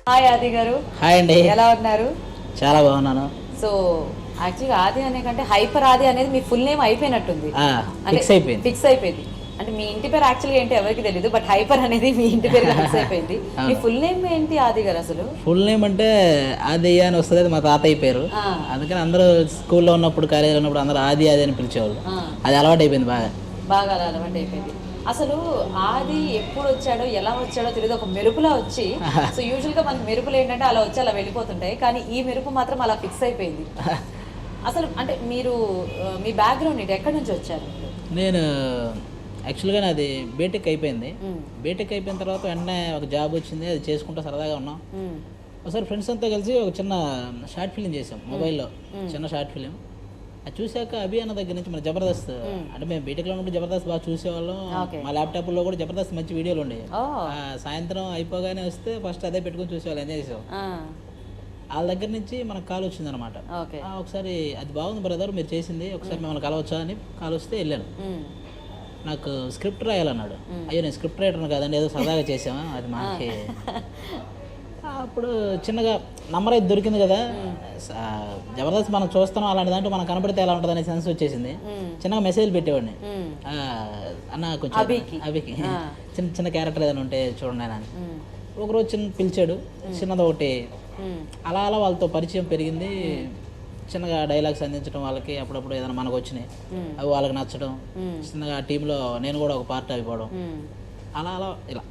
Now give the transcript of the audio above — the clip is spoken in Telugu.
హాయ్ ఆది గారు. హాయ్ అండి. ఎలా ఉన్నారు? చాలా బాగున్నాను. సో యాక్చువల్గా ఆది అనే కంటే హైపర్ ఆది అనేది మీ ఫుల్ నేమ్ అయిపోయినట్టుంది. ఫిక్స్ అయిపోయింది. అంటే మీ ఇంటి పేరు యాక్చువల్గా ఏంటి ఎవరికి తెలియదు, బట్ హైపర్ అనేది మీ ఇంటి పేరు ఫిక్స్ అయిపోయింది. మీ ఫుల్ నేమ్ ఏంటి ఆది గారు? అసలు ఫుల్ నేమ్ అంటే ఆది అని వస్తుంది, అది మా తాతయ్య పేరు. అందుకని అందరూ స్కూల్లో ఉన్నప్పుడు, కాలేజీలో ఉన్నప్పుడు అందరూ ఆది ఆది అని పిలిచేవాళ్ళు. అది అలవాటు అయిపోయింది, బాగా అలవాటు అయిపోయింది. అసలు ఆది ఎప్పుడు వచ్చాడో ఎలా వచ్చాడో తెలియదు, ఒక మెరుపులా వచ్చి. సో యూజువల్ గా మనకి మెరుపులు ఏంటంటే అలా వచ్చి అలా వెళ్ళిపోతుంటాయి, కానీ ఈ మెరుపు మాత్రం అలా ఫిక్స్ అయిపోయింది. అసలు అంటే మీరు మీ బ్యాక్గ్రౌండ్ ఏంటి, ఎక్కడి నుంచి వచ్చారు? నేను యాక్చువల్గా నాది బీటెక్ అయిపోయింది. బీటెక్ అయిపోయిన తర్వాత వెంటనే ఒక జాబ్ వచ్చింది, అది చేసుకుంటూ సరదాగా ఉన్నాం. ఒకసారి ఫ్రెండ్స్ అంతా కలిసి ఒక చిన్న షార్ట్ ఫిలిం చేసాం మొబైల్లో, చిన్న షార్ట్ ఫిలిం. అది చూసాక అభి అన్న దగ్గర నుంచి మన జబర్దస్త్, అంటే మేము బీటెక్లో ఉన్నప్పుడు జబర్దస్త్ బాగా చూసేవాళ్ళం. మా ల్యాప్టాప్లో కూడా జబర్దస్త్ మంచి వీడియోలు ఉండేవి. సాయంత్రం అయిపోగానే వస్తే ఫస్ట్ అదే పెట్టుకుని చూసేవాళ్ళు, ఎంజాయ్ చేసేవాళ్ళం. వాళ్ళ దగ్గర నుంచి మనకు కాల్ వచ్చింది అనమాట. ఒకసారి అది బాగుంది బ్రదర్ మీరు చేసింది, ఒకసారి మిమ్మల్ని కలవచ్చా అని కాల్ వస్తే వెళ్ళాను. నాకు స్క్రిప్ట్ రాయాలన్నాడు. అయ్యో నేను స్క్రిప్ట్ రైటర్ను కాదండి, ఏదో సరదాగా చేసామా అది మనకి. అప్పుడు చిన్నగా నంబర్ అయితే దొరికింది కదా, జబర్దస్త్ మనం చూస్తున్నాం, అలాంటి దాంట్లో మనం కనపడితే ఎలా ఉంటుంది అనే సెన్స్ వచ్చేసింది. చిన్నగా మెసేజ్ పెట్టేవాడిని, అన్న కొంచెం అభికి చిన్న చిన్న క్యారెక్టర్ ఏదైనా ఉంటే చూడండి అని. ఒకరోజు పిలిచాడు, చిన్నది ఒకటి. అలా అలా వాళ్ళతో పరిచయం పెరిగింది. చిన్నగా డైలాగ్స్ అందించడం వాళ్ళకి, అప్పుడప్పుడు ఏదైనా మనకు వచ్చినాయి అవి వాళ్ళకి నచ్చడం, చిన్నగా టీంలో నేను కూడా ఒక పార్ట్ అయిపోవడం, అలా అలా ఇలా